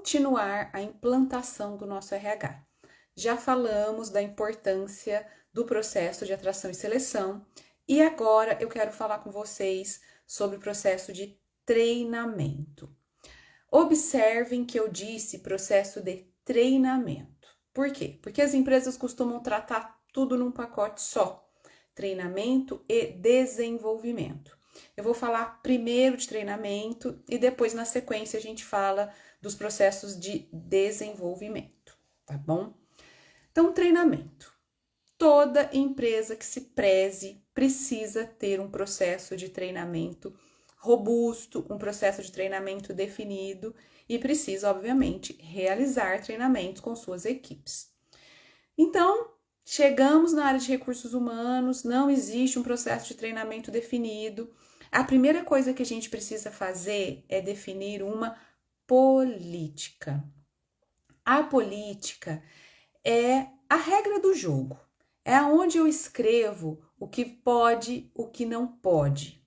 continuar a implantação do nosso RH. Já falamos da importância do processo de atração e seleção e agora eu quero falar com vocês sobre o processo de treinamento. Observem que eu disse processo de treinamento. Por quê? Porque as empresas costumam tratar tudo num pacote só: treinamento e desenvolvimento. Eu vou falar primeiro de treinamento e depois, na sequência, a gente fala dos processos de desenvolvimento, tá bom? Então, treinamento. Toda empresa que se preze precisa ter um processo de treinamento robusto, um processo de treinamento definido e precisa, obviamente, realizar treinamentos com suas equipes. Então, chegamos na área de recursos humanos, não existe um processo de treinamento definido. A primeira coisa que a gente precisa fazer é definir uma política. A política é a regra do jogo. É onde eu escrevo o que pode, o que não pode.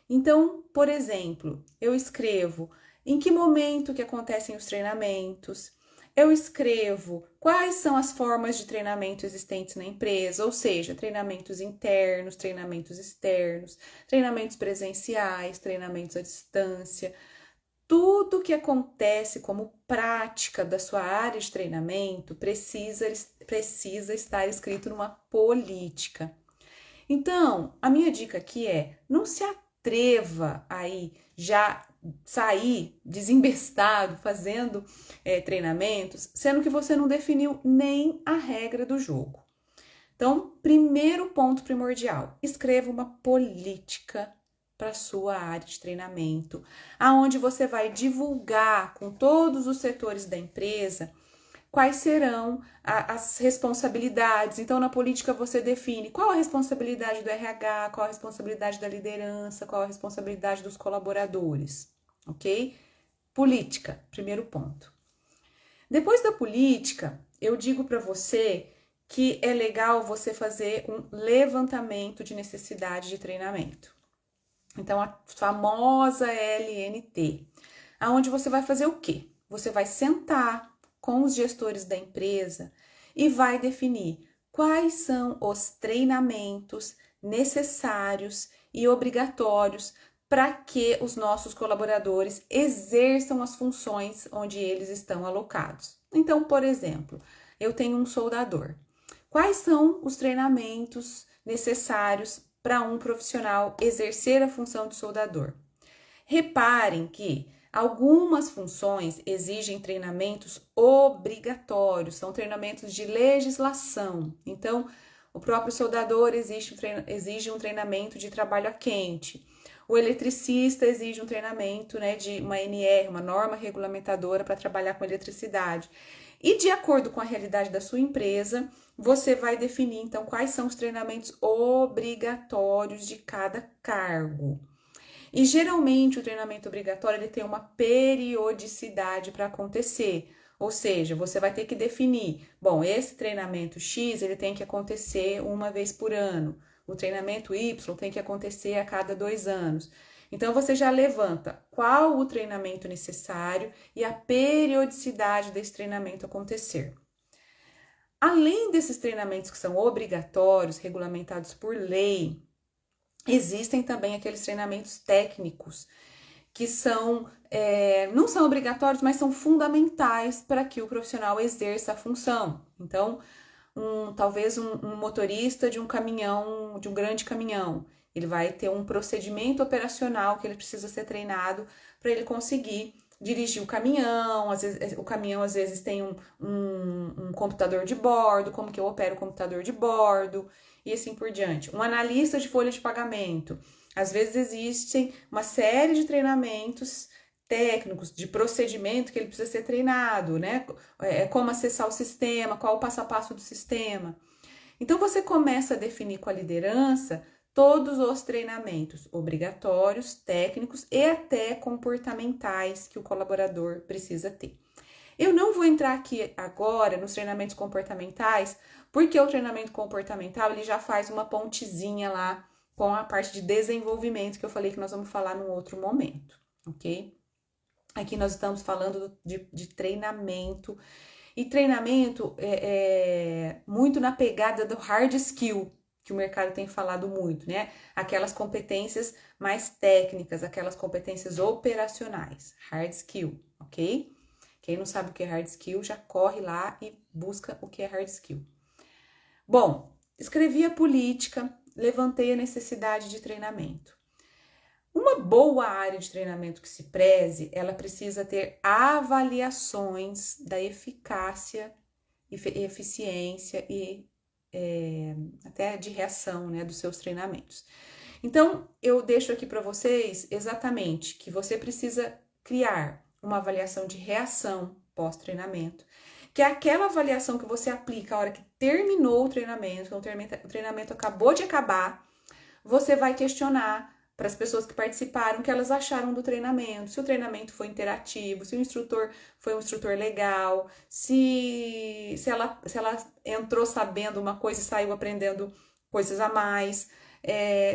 Então, por exemplo, eu escrevo em que momento que acontecem os treinamentos, eu escrevo quais são as formas de treinamento existentes na empresa, ou seja, treinamentos internos, treinamentos externos, treinamentos presenciais, treinamentos à distância. Tudo que acontece como prática da sua área de treinamento precisa estar escrito numa política. Então, a minha dica aqui é: não se atreva aí já sair desembestado fazendo treinamentos, sendo que você não definiu nem a regra do jogo. Então, primeiro ponto primordial: escreva uma política para a sua área de treinamento, aonde você vai divulgar com todos os setores da empresa quais serão as responsabilidades. Então, na política você define qual a responsabilidade do RH, qual a responsabilidade da liderança, qual a responsabilidade dos colaboradores, ok? Política, primeiro ponto. Depois da política, eu digo para você que é legal você fazer um levantamento de necessidade de treinamento. Então, a famosa LNT, aonde você vai fazer o quê? Você vai sentar com os gestores da empresa e vai definir quais são os treinamentos necessários e obrigatórios para que os nossos colaboradores exerçam as funções onde eles estão alocados. Então, por exemplo, eu tenho um soldador. Quais são os treinamentos necessários para um profissional exercer a função de soldador? Reparem que algumas funções exigem treinamentos obrigatórios, são treinamentos de legislação. Então, o próprio soldador exige um treinamento de trabalho a quente. O eletricista exige um treinamento, de uma NR, uma norma regulamentadora para trabalhar com eletricidade. E de acordo com a realidade da sua empresa, você vai definir, então, quais são os treinamentos obrigatórios de cada cargo. E geralmente o treinamento obrigatório ele tem uma periodicidade para acontecer. Ou seja, você vai ter que definir, bom, esse treinamento X ele tem que acontecer uma vez por ano. O treinamento Y tem que acontecer a cada 2 anos. Então, você já levanta qual o treinamento necessário e a periodicidade desse treinamento acontecer. Além desses treinamentos que são obrigatórios, regulamentados por lei, existem também aqueles treinamentos técnicos que não são obrigatórios, mas são fundamentais para que o profissional exerça a função. Então, talvez um motorista de um caminhão, de um grande caminhão, ele vai ter um procedimento operacional que ele precisa ser treinado para ele conseguir dirigir o caminhão. O caminhão às vezes tem um computador de bordo, como que eu opero o computador de bordo e assim por diante. Um analista de folha de pagamento. Às vezes existem uma série de treinamentos técnicos, de procedimento que ele precisa ser treinado, como acessar o sistema, qual o passo a passo do sistema. Então, você começa a definir com a liderança todos os treinamentos obrigatórios, técnicos e até comportamentais que o colaborador precisa ter. Eu não vou entrar aqui agora nos treinamentos comportamentais, porque o treinamento comportamental ele já faz uma pontezinha lá com a parte de desenvolvimento que eu falei que nós vamos falar num outro momento, ok? Aqui nós estamos falando de treinamento, e treinamento é muito na pegada do hard skill, que o mercado tem falado muito, né? Aquelas competências mais técnicas, aquelas competências operacionais, hard skill, ok? Quem não sabe o que é hard skill, já corre lá e busca o que é hard skill. Bom, escrevi a política, levantei a necessidade de treinamento. Uma boa área de treinamento que se preze, ela precisa ter avaliações da eficácia e eficiência e até de reação, né, dos seus treinamentos. Então, eu deixo aqui para vocês exatamente que você precisa criar uma avaliação de reação pós-treinamento, que é aquela avaliação que você aplica a hora que terminou o treinamento, o treinamento acabou de acabar, você vai questionar para as pessoas que participaram o que elas acharam do treinamento, se o treinamento foi interativo, se o instrutor foi um instrutor legal, se ela entrou sabendo uma coisa e saiu aprendendo coisas a mais,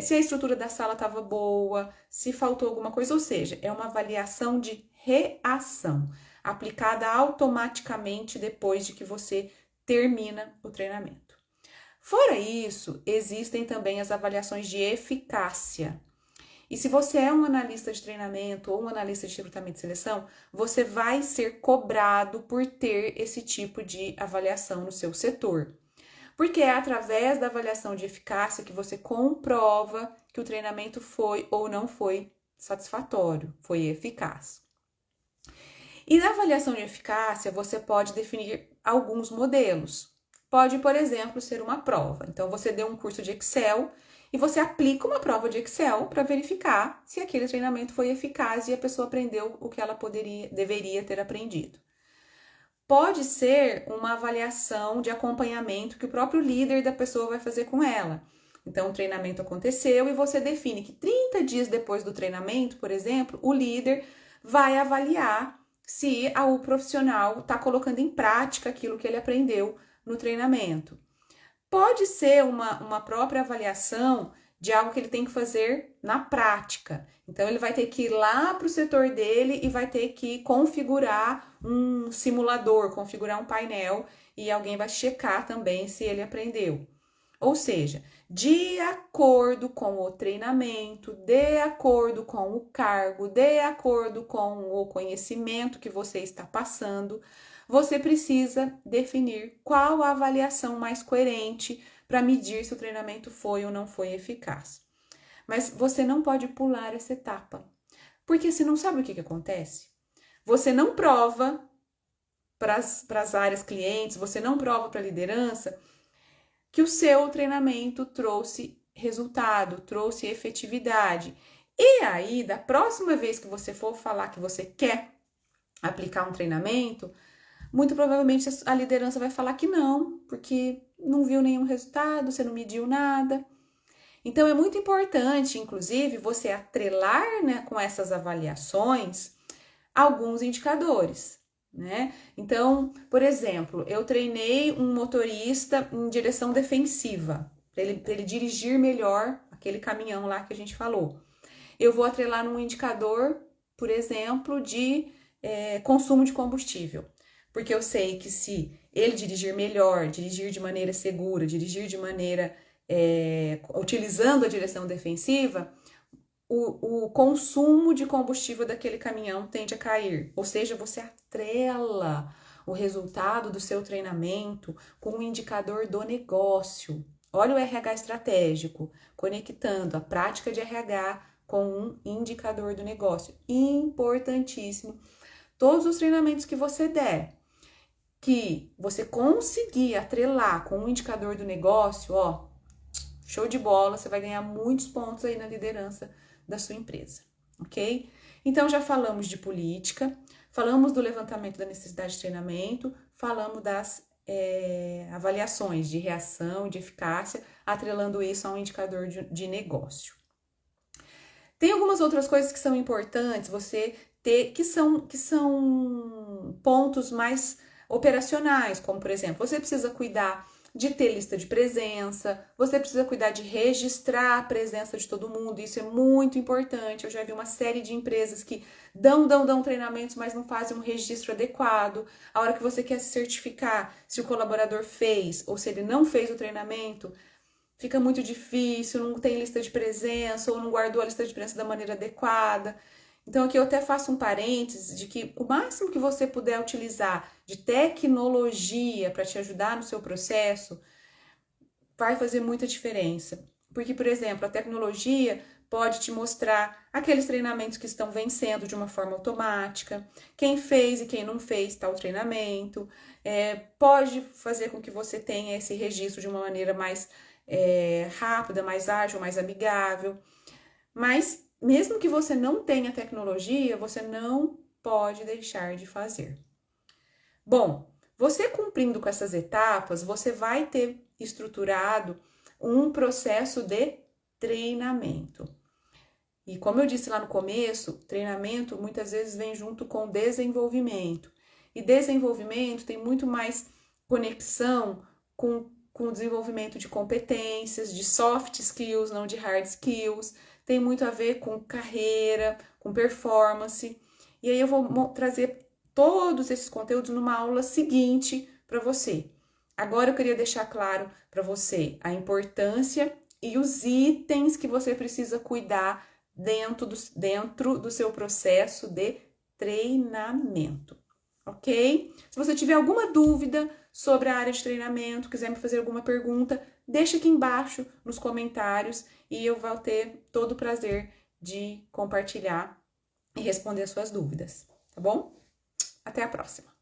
se a estrutura da sala estava boa, se faltou alguma coisa, ou seja, é uma avaliação de reação, aplicada automaticamente depois de que você termina o treinamento. Fora isso, existem também as avaliações de eficácia. E se você é um analista de treinamento ou um analista de recrutamento e seleção, você vai ser cobrado por ter esse tipo de avaliação no seu setor. Porque é através da avaliação de eficácia que você comprova que o treinamento foi ou não foi satisfatório, foi eficaz. E na avaliação de eficácia, você pode definir alguns modelos. Pode, por exemplo, ser uma prova. Então, você deu um curso de Excel e você aplica uma prova de Excel para verificar se aquele treinamento foi eficaz e a pessoa aprendeu o que ela deveria ter aprendido. Pode ser uma avaliação de acompanhamento que o próprio líder da pessoa vai fazer com ela. Então, o treinamento aconteceu e você define que 30 dias depois do treinamento, por exemplo, o líder vai avaliar se o profissional está colocando em prática aquilo que ele aprendeu no treinamento. Pode ser uma própria avaliação de algo que ele tem que fazer na prática. Então, ele vai ter que ir lá para o setor dele e vai ter que configurar um simulador, configurar um painel e alguém vai checar também se ele aprendeu. Ou seja, de acordo com o treinamento, de acordo com o cargo, de acordo com o conhecimento que você está passando, você precisa definir qual a avaliação mais coerente para medir se o treinamento foi ou não foi eficaz. Mas você não pode pular essa etapa, porque senão sabe o que acontece? Você não prova para as áreas clientes, você não prova para a liderança que o seu treinamento trouxe resultado, trouxe efetividade. E aí, da próxima vez que você for falar que você quer aplicar um treinamento, muito provavelmente a liderança vai falar que não, porque não viu nenhum resultado, você não mediu nada. Então, é muito importante, inclusive, você atrelar, né, com essas avaliações alguns indicadores, né? Então, por exemplo, eu treinei um motorista em direção defensiva, para ele dirigir melhor aquele caminhão lá que a gente falou. Eu vou atrelar num indicador, por exemplo, de consumo de combustível. Porque eu sei que se ele dirigir melhor, dirigir de maneira segura, dirigir de maneira utilizando a direção defensiva, o consumo de combustível daquele caminhão tende a cair. Ou seja, você atrela o resultado do seu treinamento com o indicador do negócio. Olha o RH estratégico, conectando a prática de RH com um indicador do negócio. Importantíssimo. Todos os treinamentos que você der, que você conseguir atrelar com o indicador do negócio, ó, show de bola, você vai ganhar muitos pontos aí na liderança da sua empresa, ok? Então, já falamos de política, falamos do levantamento da necessidade de treinamento, falamos das avaliações de reação, de eficácia, atrelando isso a um indicador de negócio. Tem algumas outras coisas que são importantes você ter, que são pontos mais operacionais, como, por exemplo, você precisa cuidar de ter lista de presença, você precisa cuidar de registrar a presença de todo mundo, isso é muito importante. Eu já vi uma série de empresas que dão treinamentos, mas não fazem um registro adequado. A hora que você quer se certificar se o colaborador fez ou se ele não fez o treinamento, fica muito difícil, não tem lista de presença ou não guardou a lista de presença da maneira adequada. Então aqui eu até faço um parênteses de que o máximo que você puder utilizar de tecnologia para te ajudar no seu processo vai fazer muita diferença. Porque, por exemplo, a tecnologia pode te mostrar aqueles treinamentos que estão vencendo de uma forma automática, quem fez e quem não fez tal treinamento, pode fazer com que você tenha esse registro de uma maneira mais rápida, mais ágil, mais amigável. Mas mesmo que você não tenha tecnologia, você não pode deixar de fazer. Bom, você cumprindo com essas etapas, você vai ter estruturado um processo de treinamento. E como eu disse lá no começo, treinamento muitas vezes vem junto com desenvolvimento. E desenvolvimento tem muito mais conexão com o desenvolvimento de competências, de soft skills, não de hard skills. Tem muito a ver com carreira, com performance. E aí eu vou trazer todos esses conteúdos numa aula seguinte para você. Agora eu queria deixar claro para você a importância e os itens que você precisa cuidar dentro do seu processo de treinamento, ok? Se você tiver alguma dúvida sobre a área de treinamento, quiser me fazer alguma pergunta, deixa aqui embaixo nos comentários e eu vou ter todo o prazer de compartilhar e responder as suas dúvidas, tá bom? Até a próxima!